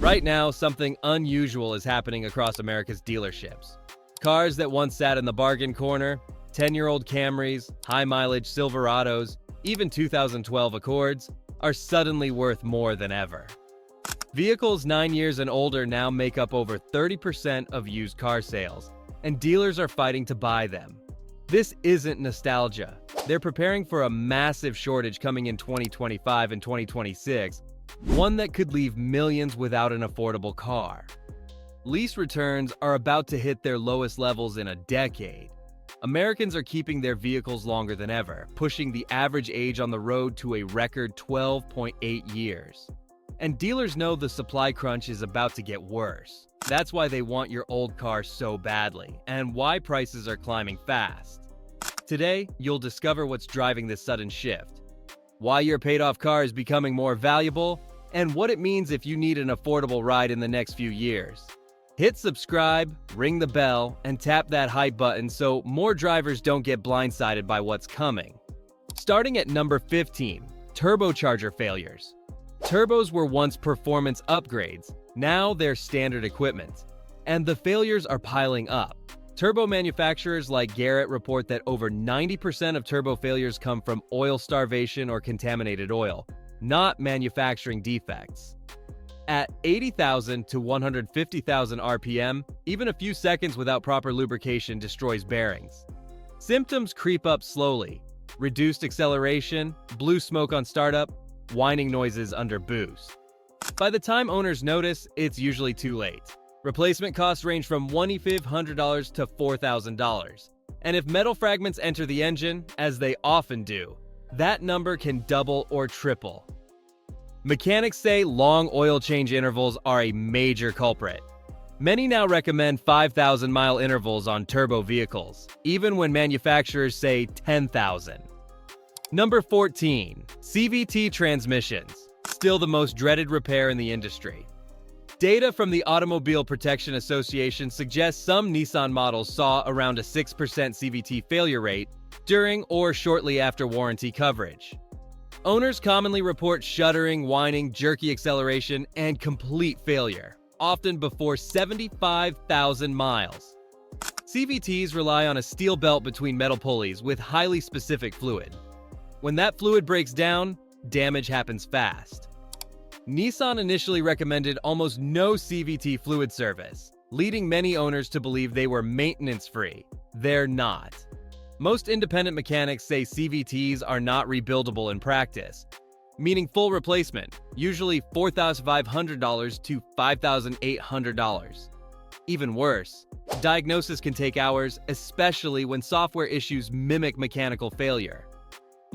Right now, something unusual is happening across America's dealerships. Cars that once sat in the bargain corner, 10-year-old Camrys, high-mileage Silverados, even 2012 Accords, are suddenly worth more than ever. Vehicles 9 years and older now make up over 30% of used car sales, and dealers are fighting to buy them. This isn't nostalgia. They're preparing for a massive shortage coming in 2025 and 2026, one that could leave millions without an affordable car. Lease returns are about to hit their lowest levels in a decade. Americans are keeping their vehicles longer than ever, pushing the average age on the road to a record 12.8 years. And dealers know the supply crunch is about to get worse. That's why they want your old car so badly, and why prices are climbing fast. Today, you'll discover what's driving this sudden shift, why your paid-off car is becoming more valuable, and what it means if you need an affordable ride in the next few years. Hit subscribe, ring the bell, and tap that hype button so more drivers don't get blindsided by what's coming. Starting at number 15, turbocharger failures. Turbos were once performance upgrades, now they're standard equipment, and the failures are piling up. Turbo manufacturers like Garrett report that over 90% of turbo failures come from oil starvation or contaminated oil, not manufacturing defects. At 80,000 to 150,000 RPM, even a few seconds without proper lubrication destroys bearings. Symptoms creep up slowly: reduced acceleration, blue smoke on startup, whining noises under boost. By the time owners notice, it's usually too late. Replacement costs range from $1,500 to $4,000. And if metal fragments enter the engine, as they often do, that number can double or triple. Mechanics say long oil change intervals are a major culprit. Many now recommend 5,000-mile intervals on turbo vehicles, even when manufacturers say 10,000. Number 14. CVT transmissions. Still the most dreaded repair in the industry. Data from the Automobile Protection Association suggests some Nissan models saw around a 6% CVT failure rate during or shortly after warranty coverage. Owners commonly report shuddering, whining, jerky acceleration, and complete failure, often before 75,000 miles. CVTs rely on a steel belt between metal pulleys with highly specific fluid. When that fluid breaks down, damage happens fast. Nissan initially recommended almost no CVT fluid service, leading many owners to believe they were maintenance-free. They're not. Most independent mechanics say CVTs are not rebuildable in practice, meaning full replacement, usually $4,500 to $5,800. Even worse, diagnosis can take hours, especially when software issues mimic mechanical failure.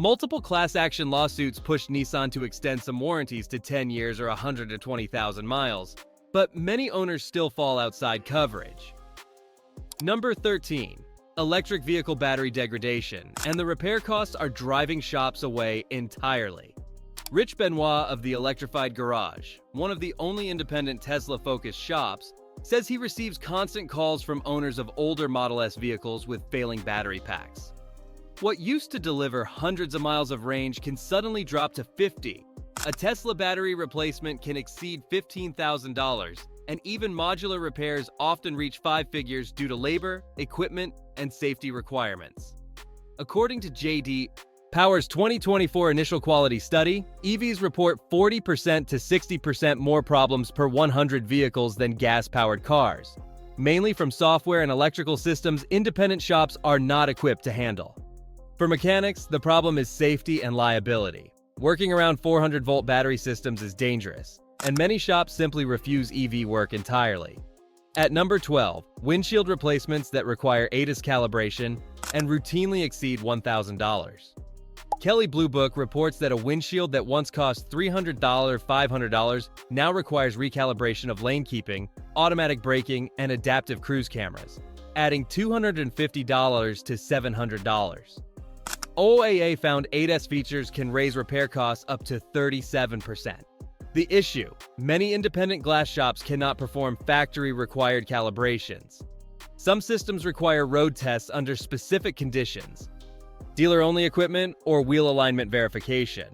Multiple class action lawsuits pushed Nissan to extend some warranties to 10 years or 120,000 miles, but many owners still fall outside coverage. Number 13. Electric vehicle battery degradation, and the repair costs are driving shops away entirely. Rich Benoit of the Electrified Garage, one of the only independent Tesla-focused shops, says he receives constant calls from owners of older Model S vehicles with failing battery packs. What used to deliver hundreds of miles of range can suddenly drop to 50. A Tesla battery replacement can exceed $15,000, and even modular repairs often reach 5 figures due to labor, equipment, and safety requirements. According to JD Power's 2024 initial quality study, EVs report 40% to 60% more problems per 100 vehicles than gas-powered cars, mainly from software and electrical systems independent shops are not equipped to handle. For mechanics, the problem is safety and liability. Working around 400-volt battery systems is dangerous, and many shops simply refuse EV work entirely. At number 12, windshield replacements that require ADAS calibration and routinely exceed $1,000. Kelley Blue Book reports that a windshield that once cost $300, $500 now requires recalibration of lane keeping, automatic braking, and adaptive cruise cameras, adding $250 to $700. OAA found ADAS features can raise repair costs up to 37%. The issue: many independent glass shops cannot perform factory-required calibrations. Some systems require road tests under specific conditions, dealer-only equipment, or wheel alignment verification.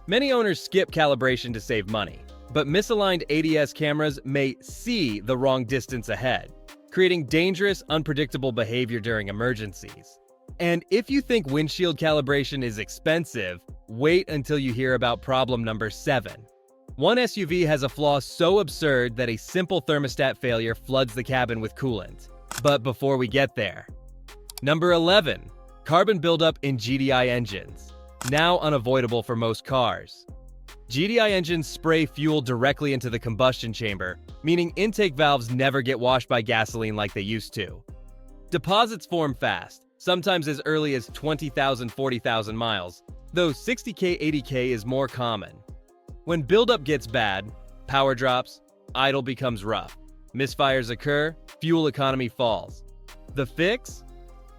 Many owners skip calibration to save money, but misaligned ADS cameras may see the wrong distance ahead, creating dangerous, unpredictable behavior during emergencies. And if you think windshield calibration is expensive, wait until you hear about problem number 7. One SUV has a flaw so absurd that a simple thermostat failure floods the cabin with coolant. But before we get there, number 11. Carbon buildup in GDI engines, now unavoidable for most cars. GDI engines spray fuel directly into the combustion chamber, meaning intake valves never get washed by gasoline like they used to. Deposits form fast, sometimes as early as 20,000, 40,000 miles, though 60K, 80K is more common. When buildup gets bad, power drops, idle becomes rough, misfires occur, fuel economy falls. The fix?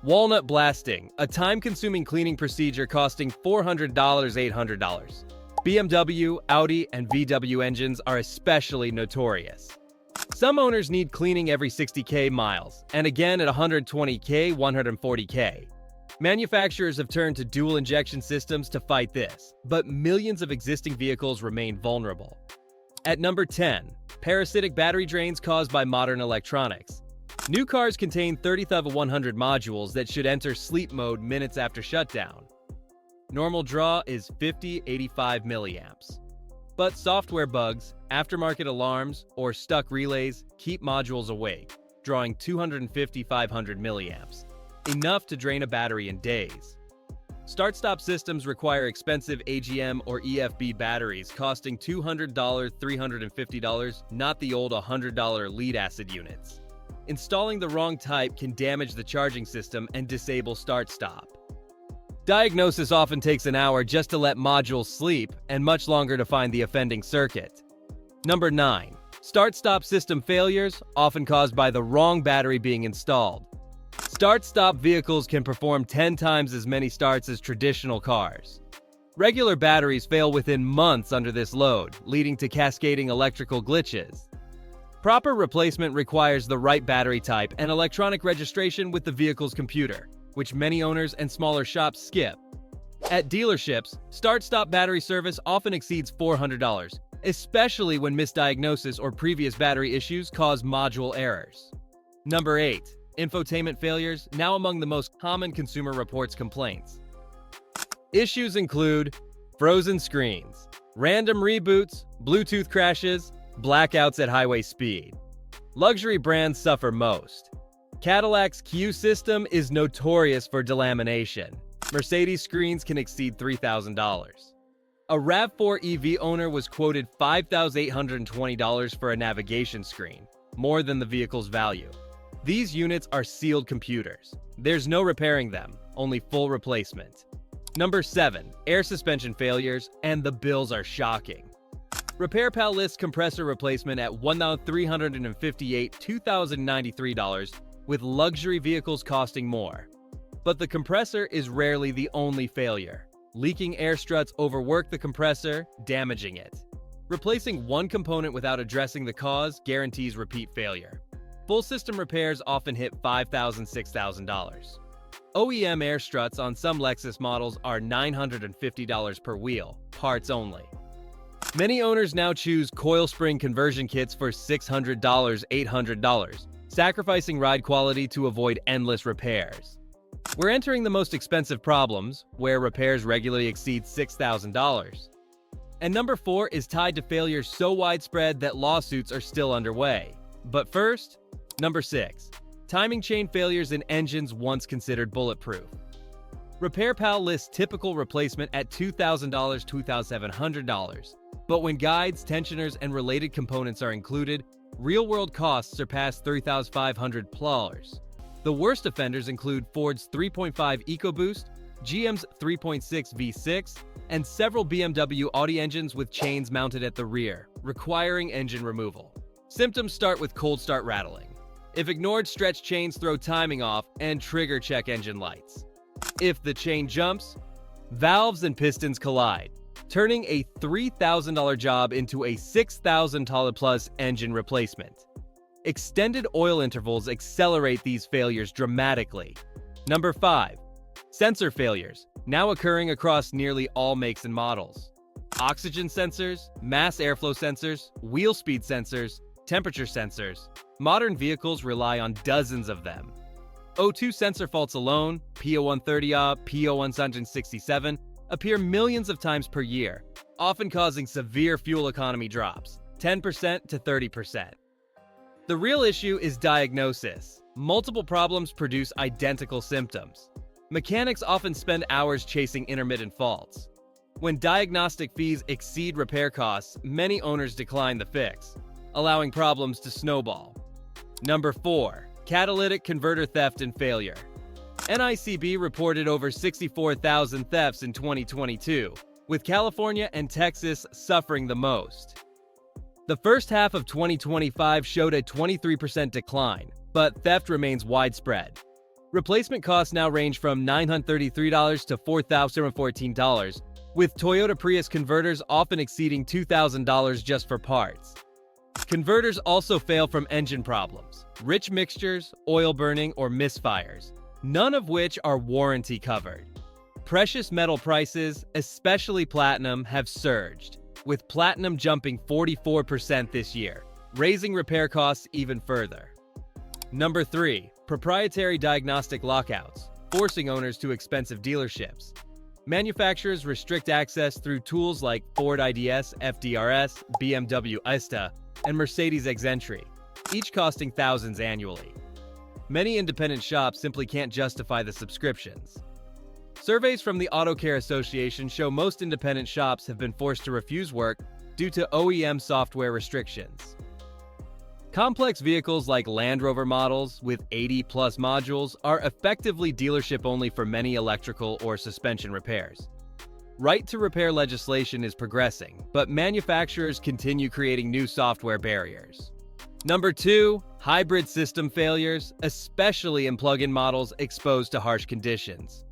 Walnut blasting, a time-consuming cleaning procedure costing $400, $800. BMW, Audi, and VW engines are especially notorious. Some owners need cleaning every 60K miles, and again at 120K, 140K. Manufacturers have turned to dual injection systems to fight this, but millions of existing vehicles remain vulnerable. At number 10, parasitic battery drains caused by modern electronics. New cars contain 30,100 modules that should enter sleep mode minutes after shutdown. Normal draw is 50-85 milliamps. But software bugs, aftermarket alarms, or stuck relays keep modules awake, drawing 250-500 milliamps, enough to drain a battery in days. Start-stop systems require expensive AGM or EFB batteries costing $200, $350, not the old $100 lead-acid units. Installing the wrong type can damage the charging system and disable start-stop. Diagnosis often takes an hour just to let modules sleep and much longer to find the offending circuit. Number 9. Start-stop system failures, often caused by the wrong battery being installed. Start-stop vehicles can perform 10 times as many starts as traditional cars. Regular batteries fail within months under this load, leading to cascading electrical glitches. Proper replacement requires the right battery type and electronic registration with the vehicle's computer, which many owners and smaller shops skip. At dealerships, start-stop battery service often exceeds $400, especially when misdiagnosis or previous battery issues cause module errors. Number 8. Infotainment failures, now among the most common Consumer Reports complaints. Issues include frozen screens, random reboots, Bluetooth crashes, blackouts at highway speed. Luxury brands suffer most. Cadillac's Q system is notorious for delamination. Mercedes screens can exceed $3,000. A RAV4 EV owner was quoted $5,820 for a navigation screen, more than the vehicle's value. These units are sealed computers. There's no repairing them, only full replacement. Number 7. Air suspension failures, and the bills are shocking. RepairPal lists compressor replacement at $1,358, $2,093, with luxury vehicles costing more. But the compressor is rarely the only failure. Leaking air struts overwork the compressor, damaging it. Replacing one component without addressing the cause guarantees repeat failure. Full system repairs often hit $5,000, $6,000. OEM air struts on some Lexus models are $950 per wheel, parts only. Many owners now choose coil spring conversion kits for $600, $800, sacrificing ride quality to avoid endless repairs. We're entering the most expensive problems, where repairs regularly exceed $6,000. And number 4 is tied to failures so widespread that lawsuits are still underway. But first, number 6. Timing chain failures in engines once considered bulletproof. RepairPal lists typical replacement at $2,000, $2,700. But when guides, tensioners, and related components are included, real-world costs surpass $3,500. The worst offenders include Ford's 3.5 EcoBoost, GM's 3.6 V6, and several BMW Audi engines with chains mounted at the rear, requiring engine removal. Symptoms start with cold start rattling. If ignored, stretch chains throw timing off and trigger check engine lights. If the chain jumps, valves and pistons collide, turning a $3,000 job into a $6,000 plus engine replacement. Extended oil intervals accelerate these failures dramatically. Number 5. Sensor failures, now occurring across nearly all makes and models. oxygen sensors, mass airflow sensors, wheel speed sensors, temperature sensors. Modern vehicles rely on dozens of them. O2 sensor faults alone, P0130A, P0167, appear millions of times per year, often causing severe fuel economy drops, 10% to 30%. The real issue is diagnosis. Multiple problems produce identical symptoms. Mechanics often spend hours chasing intermittent faults. When diagnostic fees exceed repair costs, many owners decline the fix, allowing problems to snowball. Number 4. Catalytic converter theft and failure. NICB reported over 64,000 thefts in 2022, with California and Texas suffering the most. The first half of 2025 showed a 23% decline, but theft remains widespread. Replacement costs now range from $933 to $4,014, with Toyota Prius converters often exceeding $2,000 just for parts. Converters also fail from engine problems, rich mixtures, oil burning, or misfires, none of which are warranty covered. Precious metal prices, especially platinum, have surged, with platinum jumping 44% this year, raising repair costs even further. Number 3. Proprietary diagnostic lockouts, forcing owners to expensive dealerships. Manufacturers restrict access through tools like Ford IDS, FDRS, BMW ESTA, and Mercedes Xentry, each costing thousands annually. Many independent shops simply can't justify the subscriptions. Surveys from the Auto Care Association show most independent shops have been forced to refuse work due to OEM software restrictions. Complex vehicles like Land Rover models with 80-plus modules are effectively dealership only for many electrical or suspension repairs. Right-to-repair legislation is progressing, but manufacturers continue creating new software barriers. Number 2. Hybrid system failures, especially in plug-in models exposed to harsh conditions.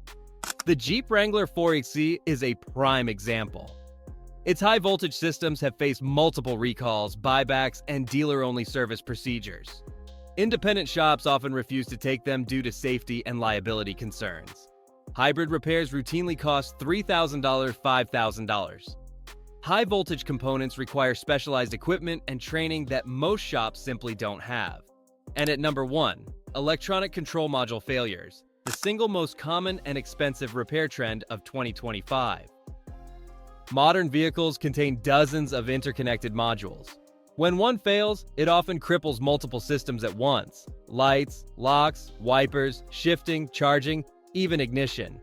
The Jeep Wrangler 4xE is a prime example. Its high-voltage systems have faced multiple recalls, buybacks, and dealer-only service procedures. Independent shops often refuse to take them due to safety and liability concerns. Hybrid repairs routinely cost $3,000 to $5,000. High-voltage components require specialized equipment and training that most shops simply don't have. And at number 1, electronic control module failures, the single most common and expensive repair trend of 2025. Modern vehicles contain dozens of interconnected modules. When one fails, it often cripples multiple systems at once: lights, locks, wipers, shifting, charging, even ignition.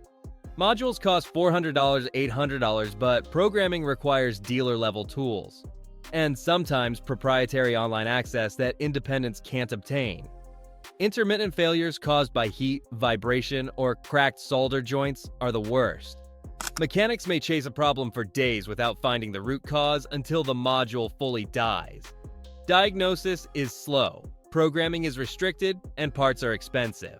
Modules cost $400 to $800, but programming requires dealer-level tools, and sometimes proprietary online access that independents can't obtain. Intermittent failures caused by heat, vibration, or cracked solder joints are the worst. Mechanics may chase a problem for days without finding the root cause until the module fully dies. Diagnosis is slow, programming is restricted, and parts are expensive.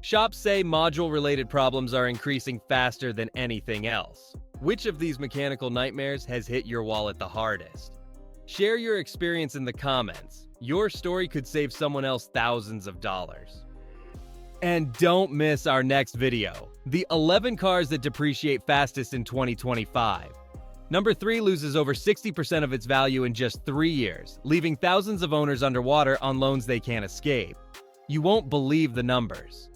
Shops say module-related problems are increasing faster than anything else. Which of these mechanical nightmares has hit your wallet the hardest? Share your experience in the comments. Your story could save someone else thousands of dollars. And don't miss our next video, the 11 cars that depreciate fastest in 2025. Number 3 loses over 60% of its value in just 3 years, leaving thousands of owners underwater on loans they can't escape. You won't believe the numbers.